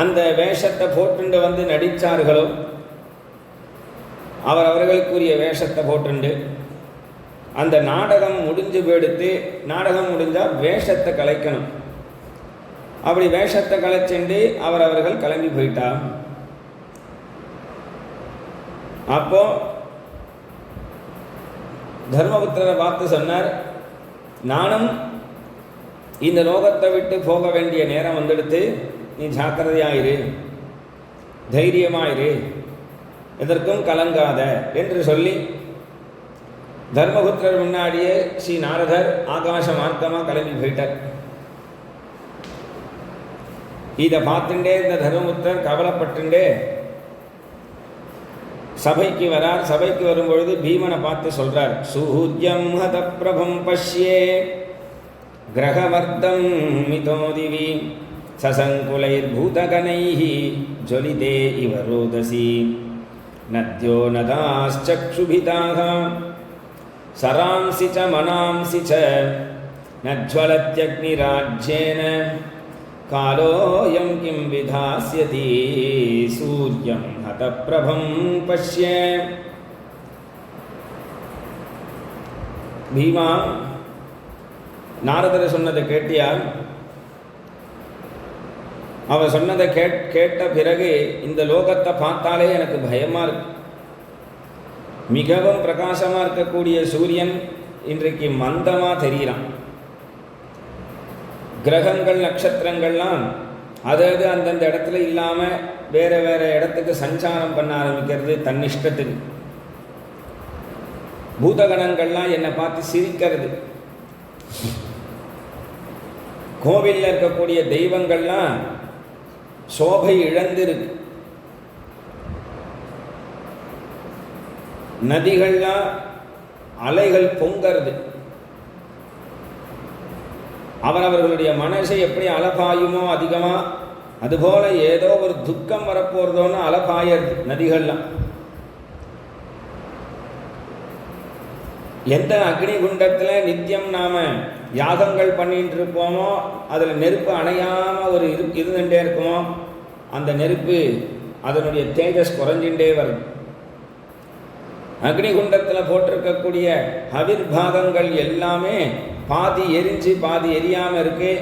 [SPEAKER 1] அந்த வேஷத்தை போட்டுண்டு வந்து நடித்தார்களோ அவர்களுக்குரிய வேஷத்தை போட்டுண்டு அந்த நாடகம் முடிஞ்சு போயிடுத்து. நாடகம் முடிஞ்சால் வேஷத்தை கலைக்கணும். அப்படி வேஷத்தை கலைச்சுண்டு அவர்கள் கிளம்பி போயிட்டா. அப்போ தர்மபுத்திரரை பார்த்து சொன்னார், நானும் இந்த லோகத்தை விட்டு போக வேண்டிய நேரம் வந்துடுத்து, நீ ஜாக்கிரதையாயிரு, தைரியமாயிரு, எதற்கும் கலங்காத என்று சொல்லி தர்மபுத்திரர் முன்னாடியே ஸ்ரீ நாரதர் ஆகாச மார்க்கமாக கிளம்பி போயிட்டார். இதை பார்த்துட்டே இந்த தர்மபுத்திரர் கவலைப்பட்டுண்டே சபைக்கு வரார். சபைக்கு வரும்பொழுது பீமனை பார்த்து சொல்றார், சூர்யம் ஹத பிரபம் பஷ்யே கிரகவர்த்தம் மிதோதிவி சசங்குலைர் பூதகணைஹி ஜொலிதே இவ ரோதசி நத்யோ நதாஸ்சக்ஷுபிதாக சராம்சி ச மனாம்சி ச நஜ்வலத்யக்னிராஜ்யேன காலோயம் கிம் விதாஸ்யதி சூர்யம் ஹத பிரபம் பஷ்ய. பீமா, நாரதர் சொன்னதை கேட்டியா? அவர் சொன்னதை கேட்ட பிறகு இந்த லோகத்தை பார்த்தாலே எனக்கு பயமா இருக்கு. மிகவும் பிரகாசமாக இருக்கக்கூடிய சூரியன் இன்றைக்கு மந்தமாக தெரிகிறான். கிரகங்கள் நட்சத்திரங்கள்லாம் அதாவது அந்தந்த இடத்துல இல்லாமல் வேறு வேறு இடத்துக்கு சஞ்சாரம் பண்ண ஆரம்பிக்கிறது தன்னிஷ்டத்துக்கு. பூதகணங்கள்லாம் என்னை பார்த்து சிரிக்கிறது. கோவிலில் இருக்கக்கூடிய தெய்வங்கள்லாம் சோபை இழந்திருக்கு. நதிகள்லாம் அலைகள் பொங்கிறது. அவரவர்களுடைய மனசை எப்படி அலபாயுமோ அதிகமாக, அதுபோல ஏதோ ஒரு துக்கம் வரப்போறதோன்னு அலபாயது நதிகள்லாம். எந்த அக்னி குண்டத்தில் நித்தியம் நாம யாகங்கள் பண்ணிட்டு இருப்போமோ, அதில் நெருப்பு அணையாமல் ஒரு இருந்துகிட்டே இருக்குமோ, அந்த நெருப்பு அதனுடைய தேஜஸ் குறைஞ்சின்றே வருது. அக்னிகுண்டத்தில் போட்டிருக்கக்கூடிய ஹவிர் பாகங்கள் எல்லாமே பாதி எரிஞ்சு பாதி எரியாமல் இருக்கு.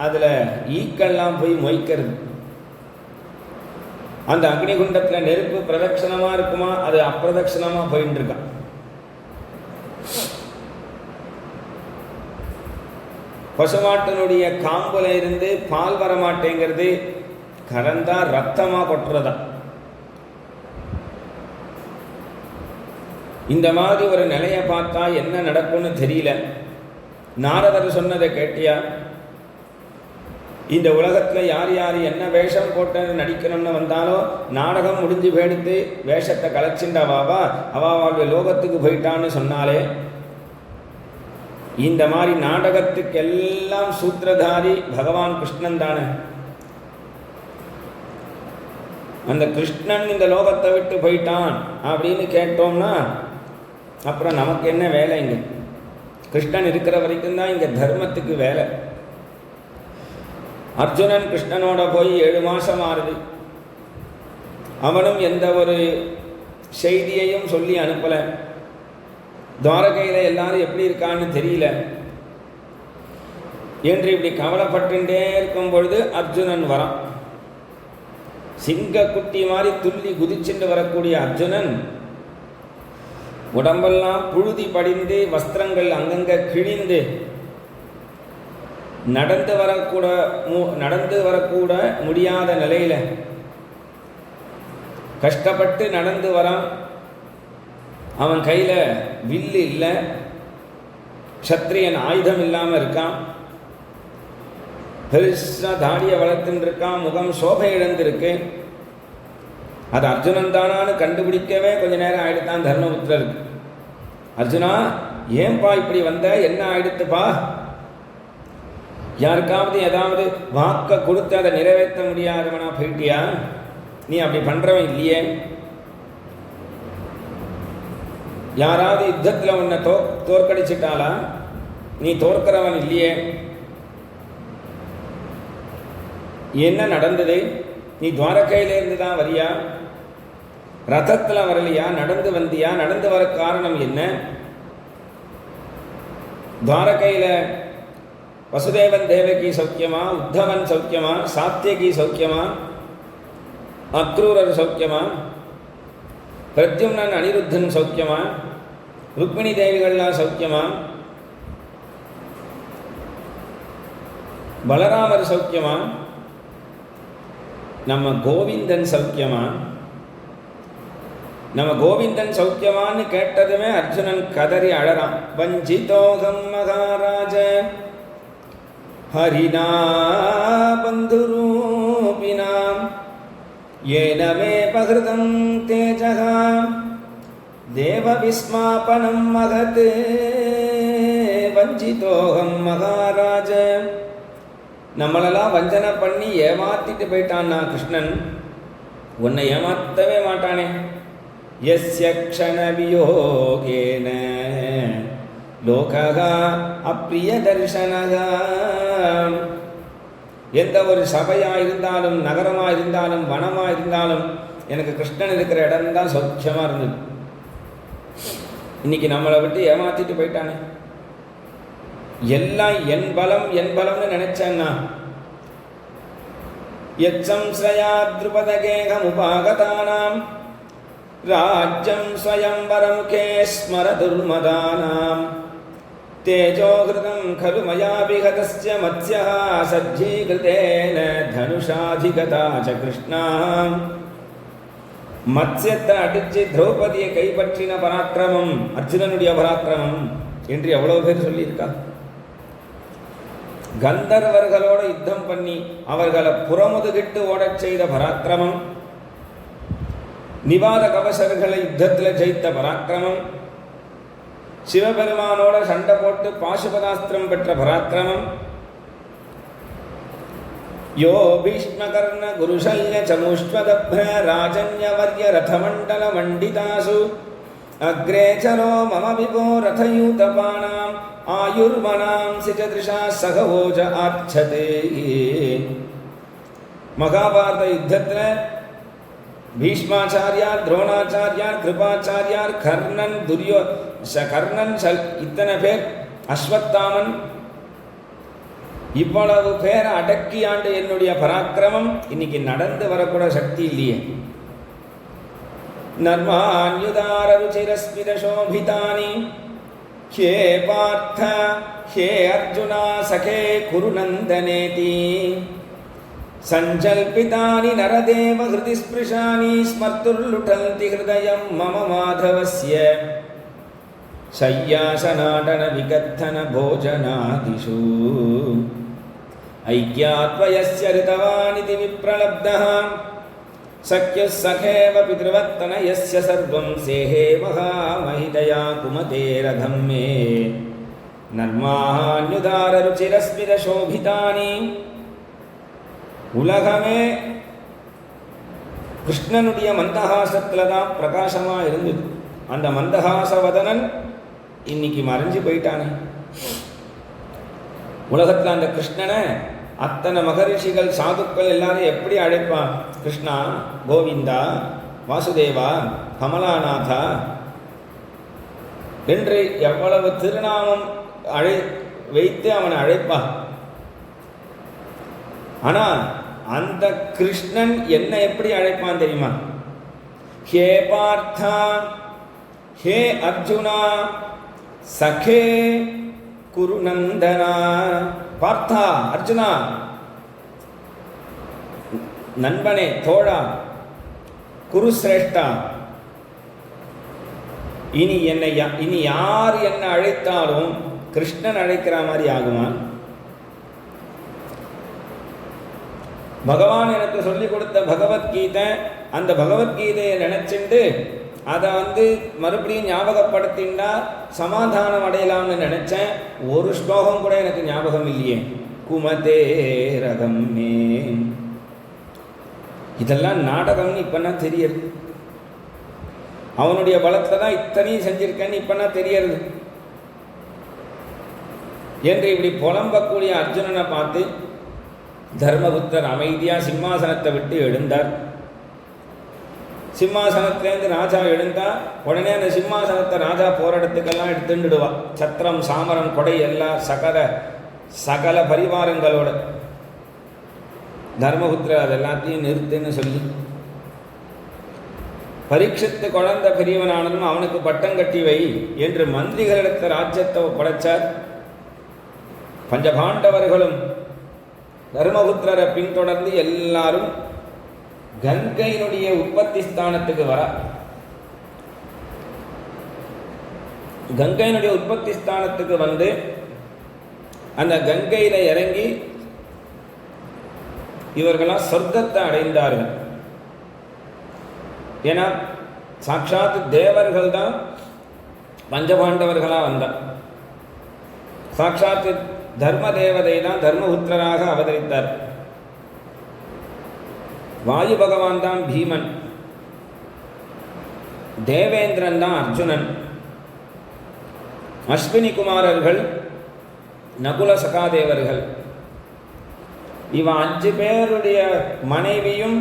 [SPEAKER 1] அதில் ஈக்கெல்லாம் போய் மொய்க்கிறது. அந்த அக்னிகுண்டத்தில் நெருப்பு பிரதட்சணமாக இருக்குமா, அது அப்பிரதட்சணமாக போயிட்டு இருக்கான். பசுமாட்டினுடைய காம்புல இருந்து பால் வர மாட்டேங்கிறது, கறந்தா ரத்தமாக கொட்டுறதா. இந்த மாதிரி ஒரு நிலையை பார்த்தா என்ன நடக்கும்னு தெரியல. நாரதர் சொன்னதை கேட்டியா? இந்த உலகத்தில் யார் யார் என்ன வேஷம் போட்டு நடிக்கணும்னு வந்தாலும் நாடகம் முடிஞ்சு போயிடுத்து வேஷத்தை கலைச்சிண்டாவாவா அவாவாளுடைய லோகத்துக்கு போயிட்டான்னு சொன்னாலே, இந்த மாதிரி நாடகத்துக்கெல்லாம் சூத்திரதாரி பகவான் கிருஷ்ணன் தானே. அந்த கிருஷ்ணன் இந்த லோகத்தை விட்டு போயிட்டான் அப்படின்னு கேட்டோம்னா அப்புறம் நமக்கு என்ன வேலை? இங்கே கிருஷ்ணன் இருக்கிற வரைக்கும் தான் இங்கே தர்மத்துக்கு வேலை. அர்ஜுனன் கிருஷ்ணனோட போய் 7 மாதம் ஆறுது. அவனும் எந்த ஒரு செய்தியையும் சொல்லி அனுப்பலை. துவாரகையில் எல்லாரும் எப்படி இருக்கான்னு தெரியல என்று இப்படி கவலைப்பட்டுட்டே இருக்கும் பொழுது அர்ஜுனன் வரான். சிங்க குட்டி மாதிரி துள்ளி குதிச்சுட்டு வரக்கூடிய அர்ஜுனன் உடம்பெல்லாம் புழுதி படிந்து வஸ்திரங்கள் அங்கங்க கிழிந்து நடந்து வரக்கூட முடியாத நிலையில கஷ்டப்பட்டு நடந்து வரான். அவன் கையில வில்லு இல்லை, சத்திரியன் ஆயுதம் இல்லாமல் இருக்கான். பெருசா தாடியை வளர்த்துட்டு இருக்கான். முகம் சோபை இழந்திருக்கு. அது அர்ஜுனன் தானான்னு கண்டுபிடிக்கவே கொஞ்ச நேரம் ஆயிடுத்தான் தர்மபுத்திரருக்கு. அர்ஜுனா, ஏன்பா இப்படி வந்த? என்ன ஆயிடுத்துப்பா? யாருக்காவது ஏதாவது வாக்க கொடுத்து அதை நிறைவேற்ற முடியாதவனா போயிட்டியா? நீ அப்படி பண்றவன் இல்லையே. யாராவது யுத்தத்தில் உன்னை தோற்கடிச்சிட்டாளா? நீ தோற்கிறவன் இல்லையே. என்ன நடந்தது? நீ துவாரகையிலேருந்து தான் வரியா? ரதத்தில் வரலையா? நடந்து வந்தியா? நடந்து வர காரணம் என்ன? துவாரகையில் வசுதேவன் தேவகி சௌக்கியமா? உத்தவன் சௌக்கியமா? சாத்தியகி சௌக்கியமா? அக்ரூரர் சௌக்கியமா? பிரத்யும்னன் அனிருத்தன் சௌக்கியமா? ருக்மிணி தேவிகள்லாம் சௌக்கியமா? பலராமர் சௌக்கியமா? நம்ம கோவிந்தன் சௌக்கியமா? நம்ம கோவிந்தன் சௌக்கியமான்னு கேட்டதுமே அர்ஜுனன் கதறி அழறான். வஞ்சிதோகம் மகாராஜ ஹரினா பந்துரூபேண येन मे पहृतं तेजः देवविस्मापनं महत् वञ्चितोऽहं महाराज. நம்மளெல்லாம் வஞ்சனை பண்ணி ஏமாத்திட்டு போயிட்டான்னா கிருஷ்ணன், உன்னை ஏமாற்றவே மாட்டானே. யஸ்ய க்ஷண வியோகேன லோகஹ அப்ரிய தர்ஷனஹ. எந்த ஒரு சபையாக இருந்தாலும், நகரமாக இருந்தாலும், வனமாக இருந்தாலும், எனக்கு கிருஷ்ணன் இருக்கிற இடம்தான் சௌக்கியமாக இருந்தது. இன்னைக்கு நம்மளை விட்டு ஏமாத்திட்டு போயிட்டானே. எல்லாம் என் பலம் என் பலம்னு நினைச்சேன்னா, யச்சம்ஸ்ரயா த்ருபதகேகமுபாகதானாம் ராஜ்யம் ஸ்வயம்பரமுகே ஸ்மரதுர்மதானாம் தேஜோகிருதம் கலு மயா விகதஸ்ய மத்ஸ்யः சஜ்ஜீகிருதேன தனுஷாதிகதா ச கிருஷ்ணா. மத்ஸ்யத்தை அடிச்சு திரௌபதியை கைப்பற்றின பராக்கிரமம் அர்ஜுனனுடைய பராக்கிரமம் என்று எவ்வளவு பேர் சொல்லியிருக்கா. கந்தர்வர்களோட யுத்தம் பண்ணி அவர்களை புறமுதுகிட்டு ஓடச் செய்த பராக்கிரமம், நிவாத கவசர்களை யுத்தத்தில் ஜெயித்த பராக்கிரமம், சிவபெருமானோட சண்டை போட்டு பாசுபதாஸ்திரம் பெற்ற பராக்கிரமம், யோ பீஷ்மகர்ண குருஷல்ய சமுஷ்வதப்ர ராஜன்யவர்ய ரதமண்டல மண்டிதாசு அக்ரே சரோ மம விபோ ரதயூதபானாம் ஆயுர்மனாம் சிஜதிருஷா சகவோஜ ஆர்ச்சதே. மகாபாரத யுத்தத்தில் பீஷ்மாச்சாரியார், துரோணாச்சாரியார், கிருபாச்சாரியார், கர்ணன், கர்ணன் இத்தனை பேர், அஸ்வத்தாமன், இவ்வளவு பேரை அடக்கி ஆண்டு என்னுடைய பராக்கிரமம் இன்னைக்கு நடந்து வரக்கூட சக்தி இல்லையே. நர்மான்யுதார ருச்சிரஸ்மித சோபிதானி ஹே பார்த்த ஹே அர்ஜுனா சகே குருநந்தனேதி சஞ்சல்பிதானி நரதேவ ஹிருதி ஸ்பிருஷானி ஸ்மர்த்துர்லுடந்தி ஹிருதயம் மம மாதவஸ்ய சய்யாசநாடன விகத்தன போஜனாதிஷு ஐக்யாத்வயஸ்ய ரிதவானிதி விப்ரலப்தः சக்யः சகேவ பித்ருவத்தனயஸ்ய சர்வம் சேஹே மகாமஹிதயா குமதே ரதம் மே நர்மான்யுதார ருச்சிரஸ்மித சோபிதானி. உலகமே கிருஷ்ணனுடைய மந்தஹாசத்தில் தான் பிரகாசமாக இருந்தது. அந்த மந்தஹாசவதனன் இன்னைக்கு மறைஞ்சு போயிட்டானே. உலகத்தில் அந்த கிருஷ்ணனை அத்தனை மகரிஷிகள், சாதுக்கள் எல்லாரும் எப்படி அழைப்பான்? கிருஷ்ணா, கோவிந்தா, வாசுதேவா, கமலாநாதா என்று எவ்வளவு திருநாமம் வைத்து அவனை அழைப்பான். ஆனால் அந்த கிருஷ்ணன் என்ன எப்படி அழைப்பான் தெரியுமா? ஹே பார்த்தா, ஹே அர்ஜுனா, சகே குருநந்தனா. பார்த்தா, அர்ஜுனா, நண்பனே, தோழா, குருசிரேஷ்டா, இனி யார் என்ன அழைத்தாலும் கிருஷ்ணன் அழைக்கிற மாதிரி ஆகுமா? பகவான் எனக்கு சொல்லிக் கொடுத்த பகவத்கீதை, அந்த பகவத்கீதையை நினைச்சுட்டு அதை மறுபடியும் ஞாபகப்படுத்தினா சமாதானம் அடையலாம்னு நினைச்சேன். ஒரு ஸ்லோகம் கூட எனக்கு ஞாபகம் இல்லையே. குமதே ரதம் மே. இதெல்லாம் நாடகம்னு இப்பன்னா தெரியறது. அவனுடைய பலத்தை தான் இத்தனையும் செஞ்சிருக்கேன்னு இப்பன்னா தெரியறது என்று இப்படி புலம்பக்கூடிய அர்ஜுனனை பார்த்து தர்மபுத்தர் அமைதியாக சிம்மாசனத்தை விட்டு எழுந்தார். சிம்மாசனத்திலேருந்து ராஜா எழுந்தா உடனே அந்த சிம்மாசனத்தை ராஜா போராட்டத்துக்கெல்லாம் எடுத்துடுவா. சத்திரம், சாமரம், கொடை எல்லாம் சகல பரிவாரங்களோட. தர்மபுத்திரர் அது எல்லாத்தையும் நிறுத்துன்னு சொல்லி பரீட்சித்து குழந்தை பெரியவனானதும் அவனுக்கு பட்டம் கட்டி வை என்று மந்திரிகளிடத்த ராஜ்யத்தை படைச்சார். பஞ்சபாண்டவர்களும் தர்மபுத்திரரை பின்தொடர்ந்து எல்லாரும் கங்கையினுடைய உற்பத்தி ஸ்தானத்துக்கு வர. கங்கையினுடைய உற்பத்தி ஸ்தானத்துக்கு வந்து அந்த கங்கையில இறங்கி இவர்களாம் சொர்க்கத்தை அடைந்தார்கள். ஏன்னா சாட்சாத் தேவர்கள் தான் பஞ்சபாண்டவர்களாக வந்தார். சாட்சாத் தர்ம தேவதை தான் தர்மபுத்திரராக அவதரித்தார். வாயு பகவான் தான் பீமன், தேவேந்திரன் தான் அர்ஜுனன், அஸ்வினி குமாரர்கள் நகுல சகாதேவர்கள். இவன் 5 பேருடைய மனைவியும்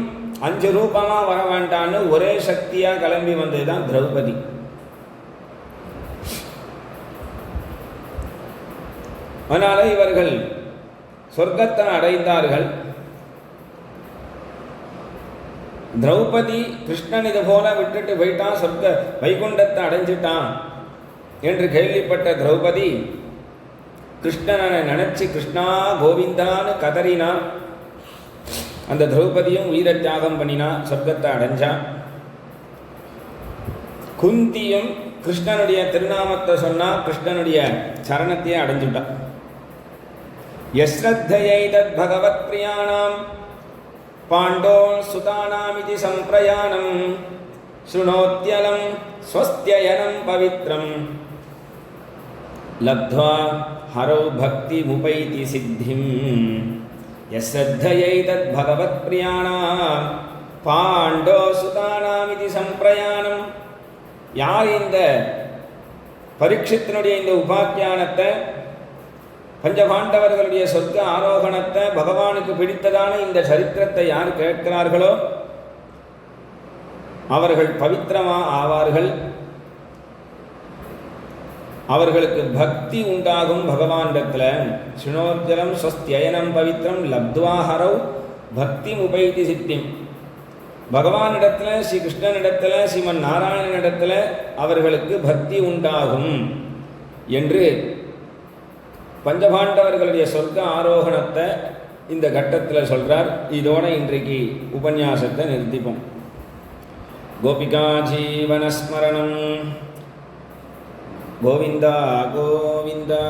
[SPEAKER 1] 5 ரூபமாக வர வேண்டான்னு ஒரே சக்தியாக கிளம்பி வந்தது தான் திரௌபதி. அதனால இவர்கள் சொர்க்கத்தை அடைந்தார்கள். திரௌபதி கிருஷ்ணன் இது போல விட்டுட்டு போயிட்டான், சொர்க்க வைகுண்டத்தை அடைஞ்சிட்டான் என்று கேள்விப்பட்ட திரௌபதி கிருஷ்ணனை நினைச்சு கிருஷ்ணா கோவிந்தான்னு கதறினா. அந்த திரௌபதியும் உயிரை தியாகம் பண்ணினா, சொர்க்கத்தை அடைஞ்சா. குந்தியும் கிருஷ்ணனுடைய திருநாமத்தை சொன்னா, கிருஷ்ணனுடைய சரணத்தையே அடைஞ்சுட்டான். யஸ்ரத்தையை தத் பகவத் பிரியாணாம் பாண்டோ சுதானாமிதி சம்பிரயாணம் ஸ்ருணோத்யலம் ஸ்வஸ்த்யயனம் பவித்ரம் லப்த்வா ஹரௌ பக்தி முபைதி சித்திம். யஸ்ரத்தையை தத் பகவத் பிரியாணாம் பாண்டோ சுதானாமிதி சம்பிரயாணம். யார் இந்த பரீட்சித்தினுடைய இந்த உபாக்கியானத்தை, பஞ்சபாண்டவர்களுடைய சொர்க்க ஆரோகணத்தை, பகவானுக்கு பிடித்ததான இந்த சரித்திரத்தை யார் கேட்கிறார்களோ அவர்கள் பவித்திரமா ஆவார்கள். அவர்களுக்கு பக்தி உண்டாகும் பகவானிடத்தில். ஸ்ருணோத்யலம் ஸ்வஸ்த்யயனம் பவித்ரம் லப்த்வாஹரவ் பக்தி உபைதி சித்திம். பகவானிடத்தில், ஸ்ரீ கிருஷ்ணனிடத்தில், ஸ்ரீமன் நாராயணனிடத்தில் அவர்களுக்கு பக்தி உண்டாகும் என்று பஞ்சபாண்டவர்களுடைய சொர்க்க ஆரோகணத்தை இந்த கட்டத்தில் சொல்கிறார். இதோட இன்றைக்கு உபன்யாசத்தை நிறுத்திப்போம். கோபிகா ஜீவனஸ்மரணம். கோவிந்தா கோவிந்தா.